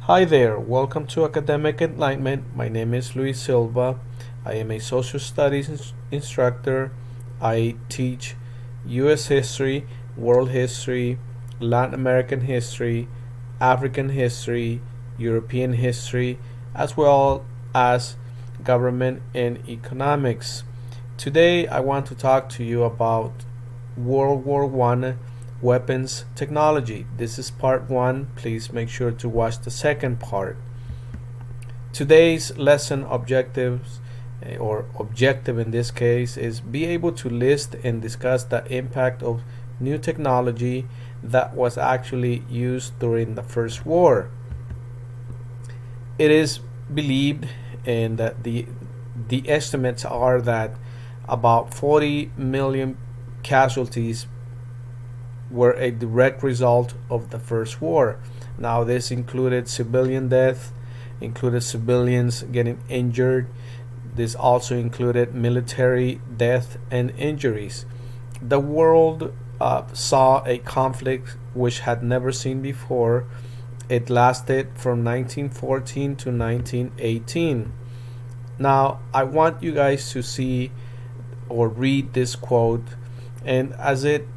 Hi there, welcome to Academic Enlightenment. My name is Luis Silva. I am a social studies instructor. I teach US history, world history, Latin American history, African history, European history, as well as government and economics. Today I want to talk to you about World War One weapons technology. This is part one. Please make sure to watch the second part. Today's lesson objectives, or objective in this case, is be able to list and discuss the impact of new technology that was actually used during the First War. It is believed, and that the estimates are that about 40 million casualties were a direct result of the First War. Now this included civilian death, included civilians getting injured. This also included military death and injuries. The world saw a conflict which had never seen before. It lasted from 1914 to 1918. Now I want you guys to see or read this quote, and as it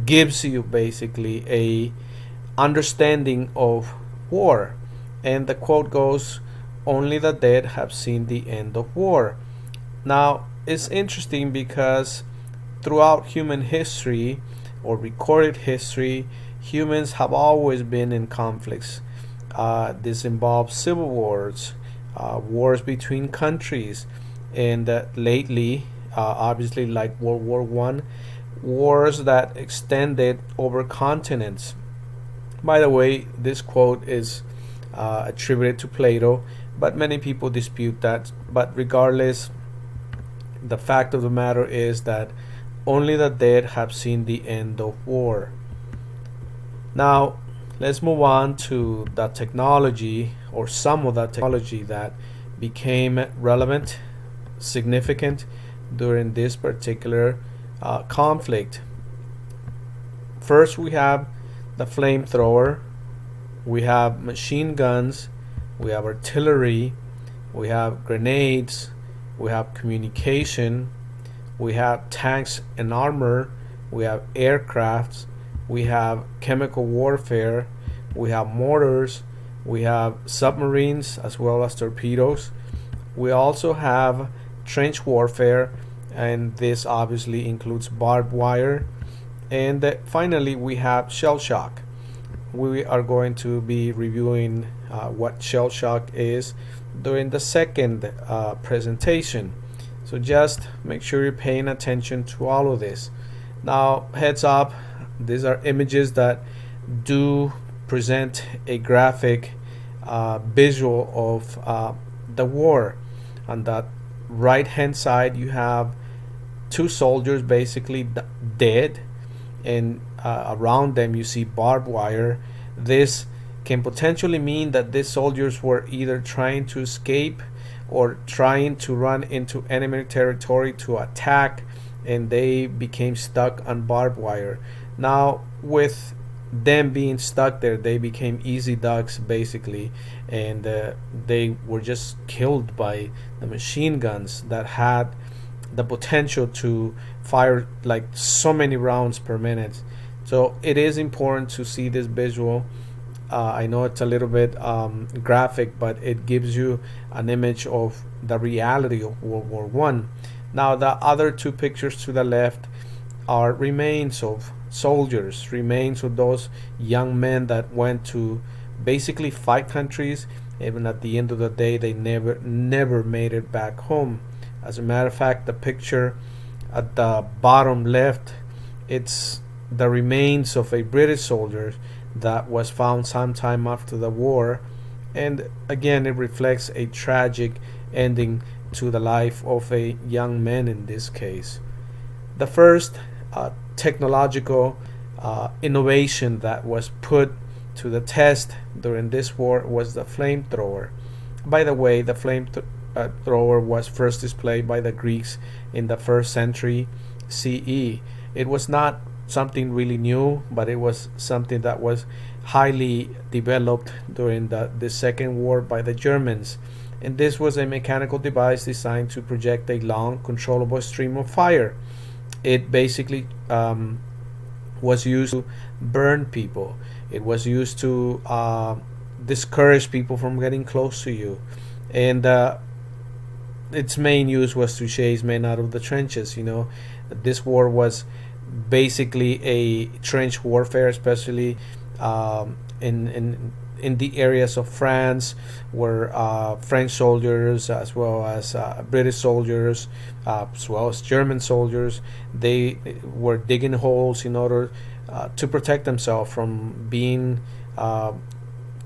gives you basically a understanding of war. And the quote goes, "Only the dead have seen the end of war." Now it's interesting because throughout human history, or recorded history, humans have always been in conflicts. This involves civil wars, wars between countries, and lately, obviously, like World War One, wars that extended over continents. By the way, this quote is attributed to Plato, but many people dispute that. But regardless, the fact of the matter is that only the dead have seen the end of war. Now, let's move on to the technology, or some of the technology that became relevant, significant during this particular conflict. First, we have the flamethrower, we have machine guns, we have artillery, we have grenades, we have communication, we have tanks and armor, we have aircrafts, we have chemical warfare, we have mortars, we have submarines as well as torpedoes. We also have trench warfare, and this obviously includes barbed wire. And finally, we have shell shock. We are going to be reviewing what shell shock is during the second presentation. So just make sure you're paying attention to all of this. Now, heads up, these are images that do present a graphic visual of the war. On the right hand side, you have two soldiers basically dead, and around them you see barbed wire. This can potentially mean that these soldiers were either trying to escape or trying to run into enemy territory to attack, and they became stuck on barbed wire. Now, with them being stuck there, they became easy ducks basically, and they were just killed by the machine guns that had the potential to fire like so many rounds per minute. So it is important to see this visual. I know it's a little bit graphic, but it gives you an image of the reality of World War One. Now, the other two pictures to the left are remains of soldiers, remains of those young men that went to basically fight countries. Even at the end of the day, they never made it back home. As a matter of fact, the picture at the bottom left, it's the remains of a British soldier that was found sometime after the war, and again it reflects a tragic ending to the life of a young man in this case. The first technological innovation that was put to the test during this war was the flamethrower. By the way, the flamethrower was first displayed by the Greeks in the 1st century CE. It was not something really new, but it was something that was highly developed during the Second War by the Germans. And this was a mechanical device designed to project a long, controllable stream of fire. It basically was used to burn people. It was used to discourage people from getting close to you. And its main use was to chase men out of the trenches. This war was basically a trench warfare, especially in the areas of France, where French soldiers, as well as British soldiers, as well as German soldiers, they were digging holes in order to protect themselves from being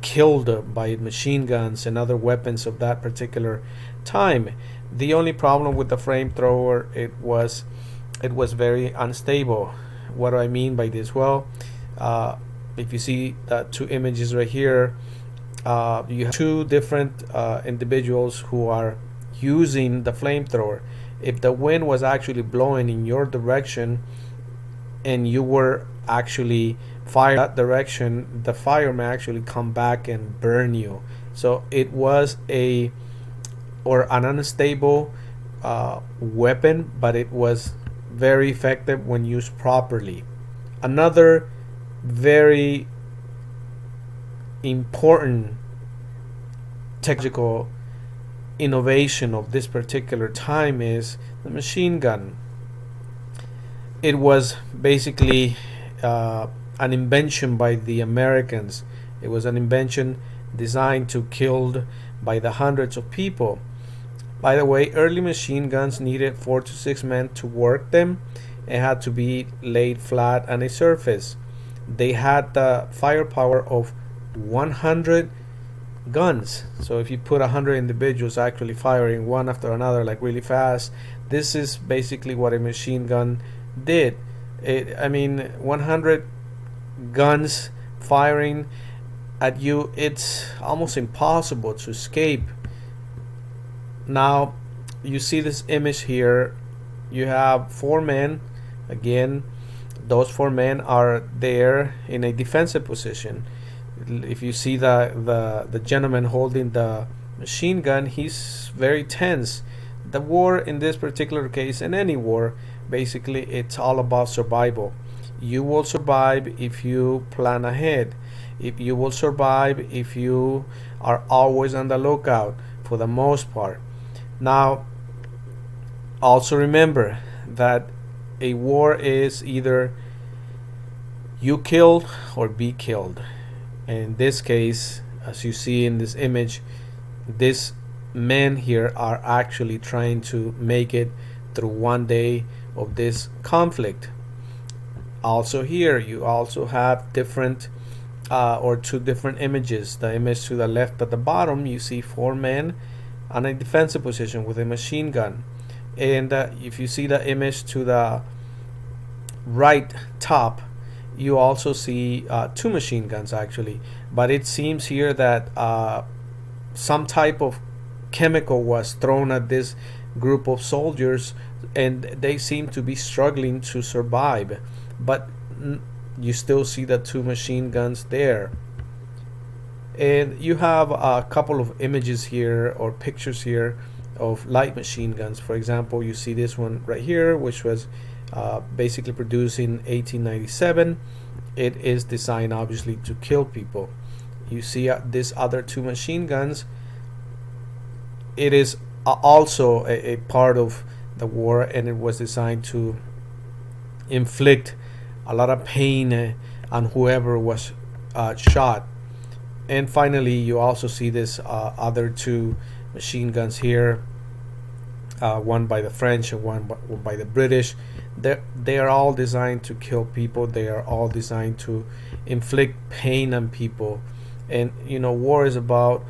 killed by machine guns and other weapons of that particular time. The only problem with the flamethrower, it was very unstable. What do I mean by this? Well, if you see the two images right here, you have two different individuals who are using the flamethrower. If the wind was actually blowing in your direction and you were actually fired that direction, the fire may actually come back and burn you. So it was an unstable weapon, but it was very effective when used properly. Another very important technical innovation of this particular time is the machine gun. It was basically an invention by the Americans. It was an invention designed to kill by the hundreds of people. By the way, early machine guns needed 4 to 6 men to work them and had to be laid flat on a surface. They had the firepower of 100 guns. So if you put 100 individuals actually firing one after another, like really fast, this is basically what a machine gun did. 100 guns firing at you, it's almost impossible to escape. Now you see this image here. You have 4 men. Again, those 4 men are there in a defensive position. If you see the gentleman holding the machine gun, he's very tense. The war in this particular case, in any war, basically it's all about survival. You will survive if you plan ahead. If you will survive if you are always on the lookout, for the most part. Now, also remember that a war is either you kill or be killed. In this case, as you see in this image, these men here are actually trying to make it through one day of this conflict. Also here, you also have different or 2 different images. The image to the left at the bottom, you see 4 men on a defensive position with a machine gun. And if you see the image to the right top, you also see 2 machine guns actually. But it seems here that some type of chemical was thrown at this group of soldiers, and they seem to be struggling to survive. But you still see the 2 machine guns there. And you have a couple of images here, or pictures here, of light machine guns. For example, you see this one right here, which was basically produced in 1897. It is designed obviously to kill people. You see these other 2 machine guns. It is also a part of the war, and it was designed to inflict a lot of pain on whoever was shot. And finally, you also see this other 2 machine guns here, one by the French and one by the British. They are all designed to kill people. They are all designed to inflict pain on people. And war is about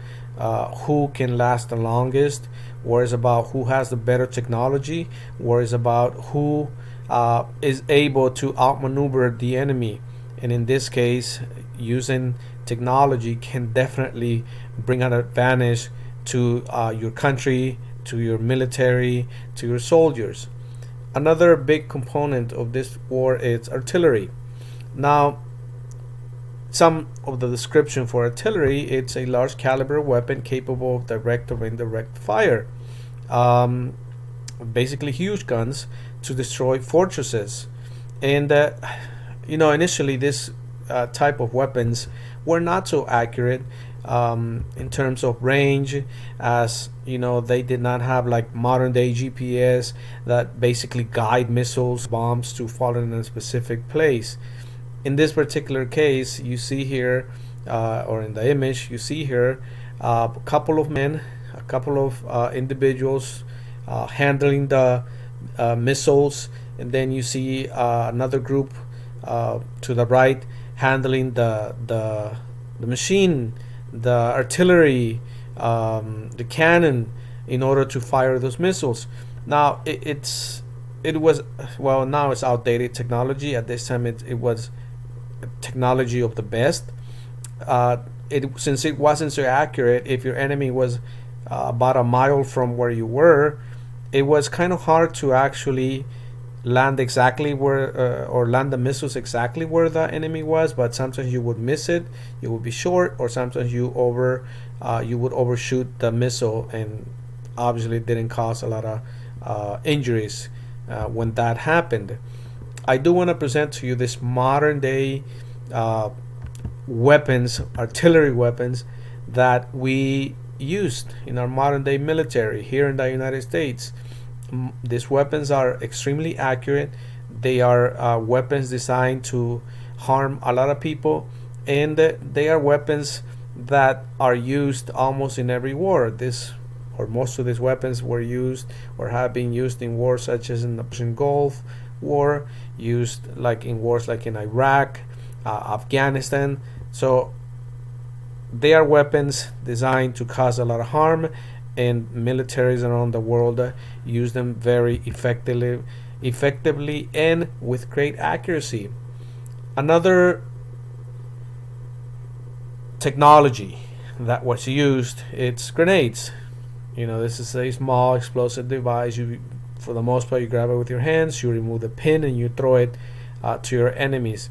who can last the longest. War is about who has the better technology. War is about who is able to outmaneuver the enemy. And in this case, using technology can definitely bring an advantage to your country, to your military, to your soldiers. Another big component of this war is artillery. Now, some of the description for artillery: it's a large caliber weapon capable of direct or indirect fire. Um, Basically, huge guns to destroy fortresses. And initially, this type of weapons were not so accurate in terms of range, as they did not have like modern day GPS that basically guide missiles, bombs to fall in a specific place. In this particular case, you see here, or in the image, you see here a couple of men, a couple of individuals handling the missiles, and then you see another group to the right handling the machine, the artillery, the cannon, in order to fire those missiles. Now it was, well, now it's outdated technology. At this time, it was technology of the best. Since it wasn't so accurate, if your enemy was about a mile from where you were, it was kind of hard to actually land exactly where, or land the missiles exactly where the enemy was. But sometimes you would miss it, you would be short, or sometimes you would overshoot the missile, and obviously it didn't cause a lot of injuries when that happened. I do want to present to you this modern day weapons, artillery weapons, that we used in our modern day military here in the United States. These weapons are extremely accurate. They are weapons designed to harm a lot of people, and they are weapons that are used almost in every war. This, or most of these weapons, were used or have been used in wars such as in the Persian Gulf War, used like in wars like in Iraq, Afghanistan. So they are weapons designed to cause a lot of harm, and militaries around the world use them very effectively and with great accuracy. Another technology that was used, it's grenades. This is a small explosive device. For the most part, you grab it with your hands, you remove the pin, and you throw it to your enemies.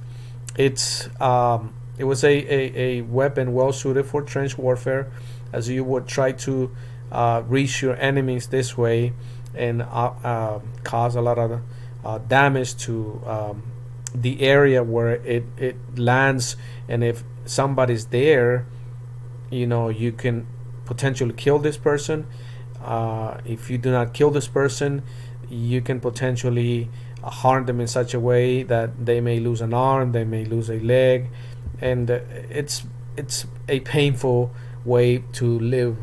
It was a weapon well suited for trench warfare, as you would try to reach your enemies this way and cause a lot of damage to the area where it lands. And if somebody's there, you can potentially kill this person. If you do not kill this person, you can potentially harm them in such a way that they may lose an arm, they may lose a leg, and it's a painful way to live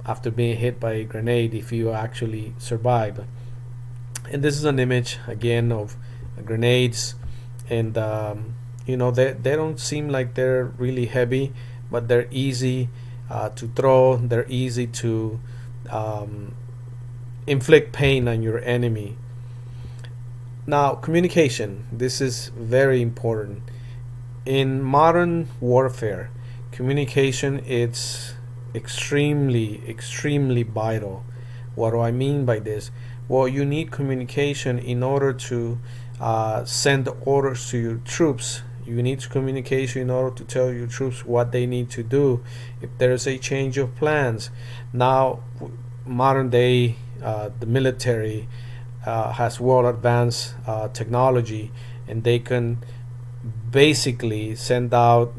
after being hit by a grenade, if you actually survive. And this is an image again of grenades, and they don't seem like they're really heavy, but they're easy to throw. They're easy to inflict pain on your enemy. Now, communication. This is very important. In modern warfare, communication is extremely vital. What do I mean by this? Well, you need communication in order to send orders to your troops. You need communication in order to tell your troops what they need to do if there's a change of plans. Now, modern day, the military has well advanced technology, and they can basically send out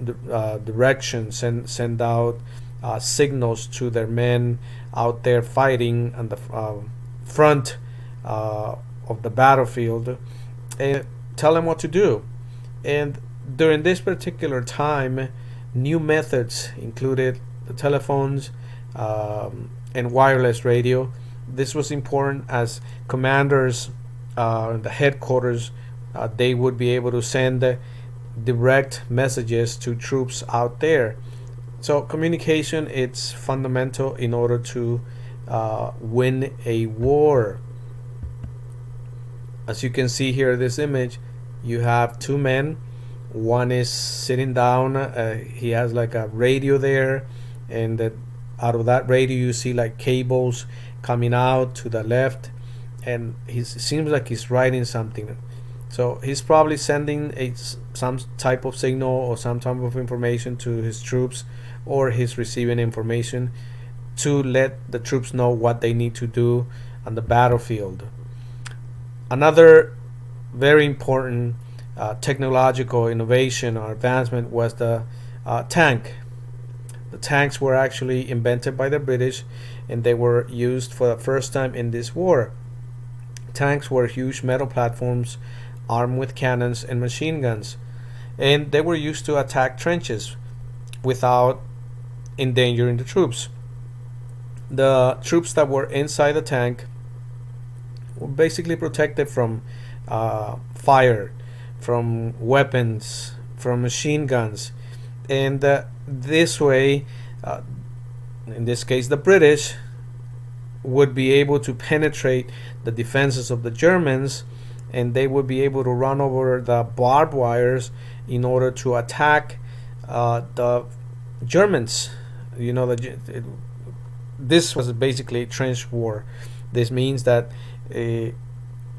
directions and send out signals to their men out there fighting on the front of the battlefield, and tell them what to do. And during this particular time, new methods included the telephones and wireless radio. This was important, as commanders, the headquarters, they would be able to send direct messages to troops out there. So communication, it's fundamental in order to win a war. As you can see here in this image, you have two men. One is sitting down, he has like a radio there, and out of that radio you see like cables coming out to the left, and it seems like he's writing something. So he's probably sending some type of signal or some type of information to his troops, or he's receiving information to let the troops know what they need to do on the battlefield. Another very important technological innovation or advancement was the tank. The tanks were actually invented by the British, and they were used for the first time in this war. Tanks were huge metal platforms armed with cannons and machine guns, and they were used to attack trenches without endangering the troops. The troops that were inside the tank were basically protected from fire, from weapons, from machine guns, and this way, in this case the British, would be able to penetrate the defenses of the Germans, and they would be able to run over the barbed wires in order to attack the Germans. You know, this was basically a trench war. This means that the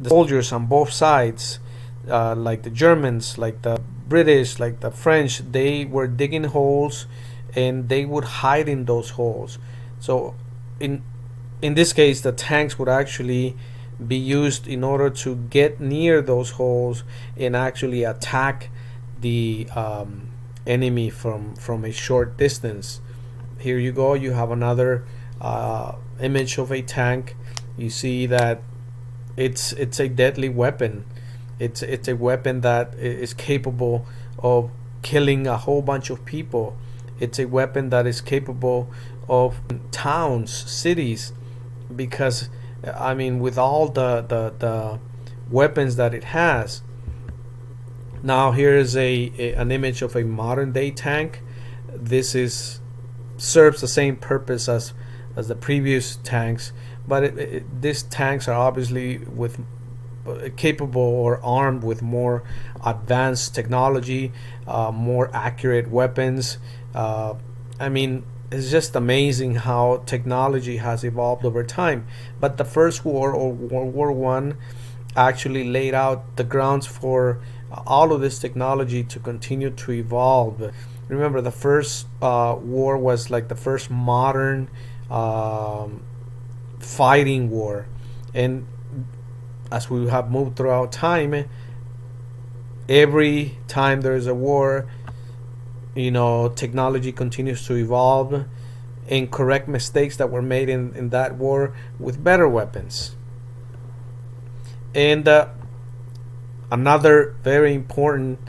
soldiers on both sides, like the Germans, like the British, like the French, they were digging holes and they would hide in those holes. So in this case, the tanks would actually be used in order to get near those holes and actually attack the enemy from a short distance. Here you go, you have another image of a tank. You see that it's a deadly weapon. It's a weapon that is capable of killing a whole bunch of people. It's a weapon that is capable of towns, cities, because I mean, with all the weapons that it has. Now here is an image of a modern day tank. This serves the same purpose as the previous tanks, but these tanks are obviously capable or armed with more advanced technology, more accurate weapons. I mean, it's just amazing how technology has evolved over time. But the First War, or World War One, actually laid out the grounds for all of this technology to continue to evolve. Remember, the first war was like the first modern fighting war, and as we have moved throughout time, every time there is a war, you know, technology continues to evolve and correct mistakes that were made in that war with better weapons. And another very important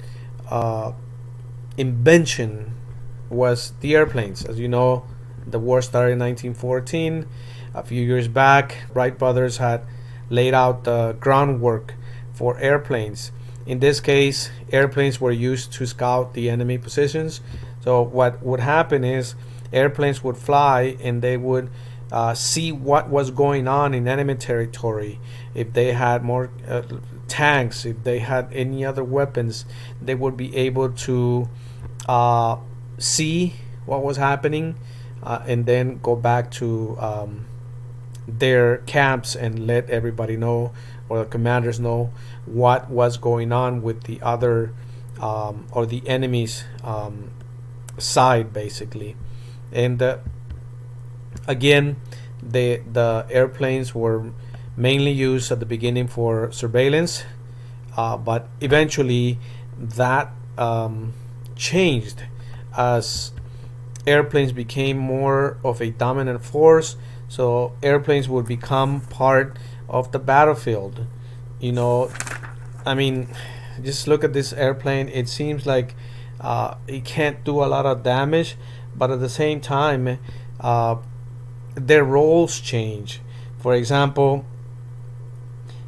invention was the airplanes. As you know, the war started in 1914. A few years back, Wright brothers had laid out the groundwork for airplanes. In this case, airplanes were used to scout the enemy positions. So what would happen is airplanes would fly and they would see what was going on in enemy territory. If they had more tanks, if they had any other weapons, they would be able to see what was happening and then go back to their camps and let everybody know, or the commanders know, what was going on with the other or the enemy's side, basically. And again, the airplanes were mainly used at the beginning for surveillance, but eventually that changed as airplanes became more of a dominant force. So airplanes would become part of the battlefield. You know, I mean, just look at this airplane. It seems like it can't do a lot of damage, but at the same time, their roles change. For example,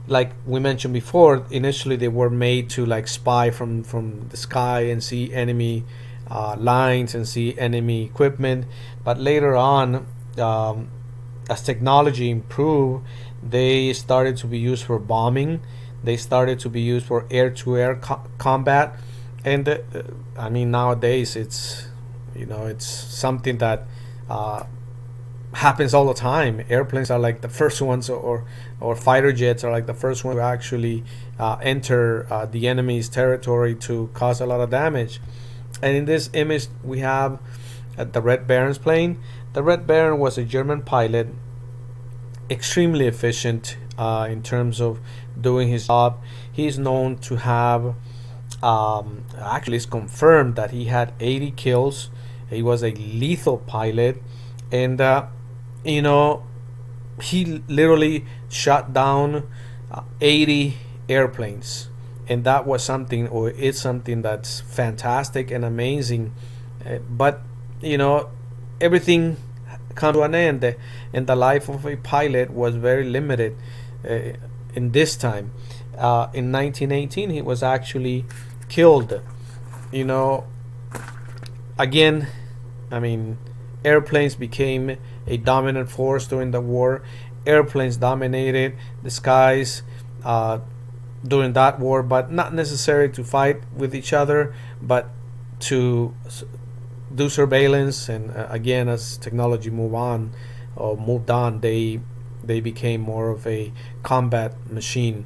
like we mentioned before, initially they were made to like spy from the sky and see enemy lines and see enemy equipment. But later on, as technology improved, they started to be used for bombing. They started to be used for air-to-air combat. And I mean, nowadays it's, you know, it's something that happens all the time. Airplanes are like the first ones, or fighter jets are like the first ones to actually enter the enemy's territory to cause a lot of damage. And in this image, we have the Red Baron's plane. The Red Baron was a German pilot, extremely efficient in terms of doing his job. He's known to have, actually, it's confirmed that he had 80 kills. He was a lethal pilot, and you know, he literally shot down 80 airplanes, and that was something, or it's something that's fantastic and amazing. But you know, everything comes to an end, and the life of a pilot was very limited. In this time, in 1918, he was actually killed. You know, again, I mean, airplanes became a dominant force during the war. Airplanes dominated the skies during that war, but not necessarily to fight with each other, but to do surveillance. And again, as technology moved on, they became more of a combat machine.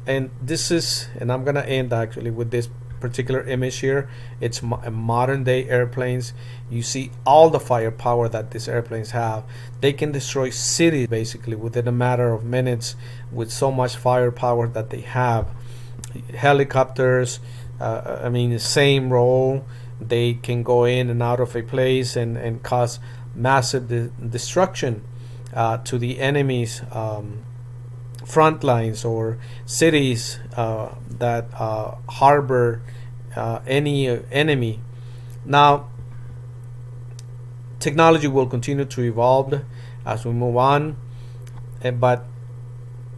And this is, and I'm gonna end actually with this particular image here. It's modern day airplanes. You see all the firepower that these airplanes have. They can destroy cities basically within a matter of minutes with so much firepower that they have. Helicopters, I mean, the same role. They can go in and out of a place and cause massive destruction to the enemy's front lines or cities that harbor any enemy. Now, technology will continue to evolve as we move on, but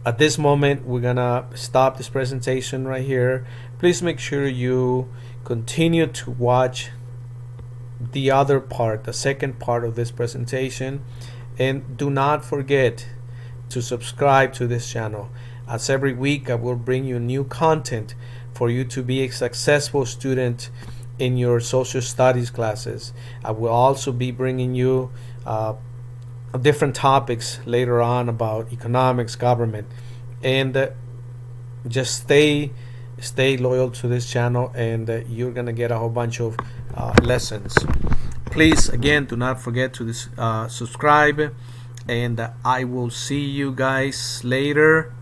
at this moment we're gonna stop this presentation right here. Please make sure you continue to watch the other part, the second part of this presentation, and do not forget to subscribe to this channel, as every week I will bring you new content for you to be a successful student in your social studies classes. I will also be bringing you different topics later on about economics, government, and just stay loyal to this channel, and you're gonna get a whole bunch of lessons. Please, again, do not forget to subscribe, and I will see you guys later.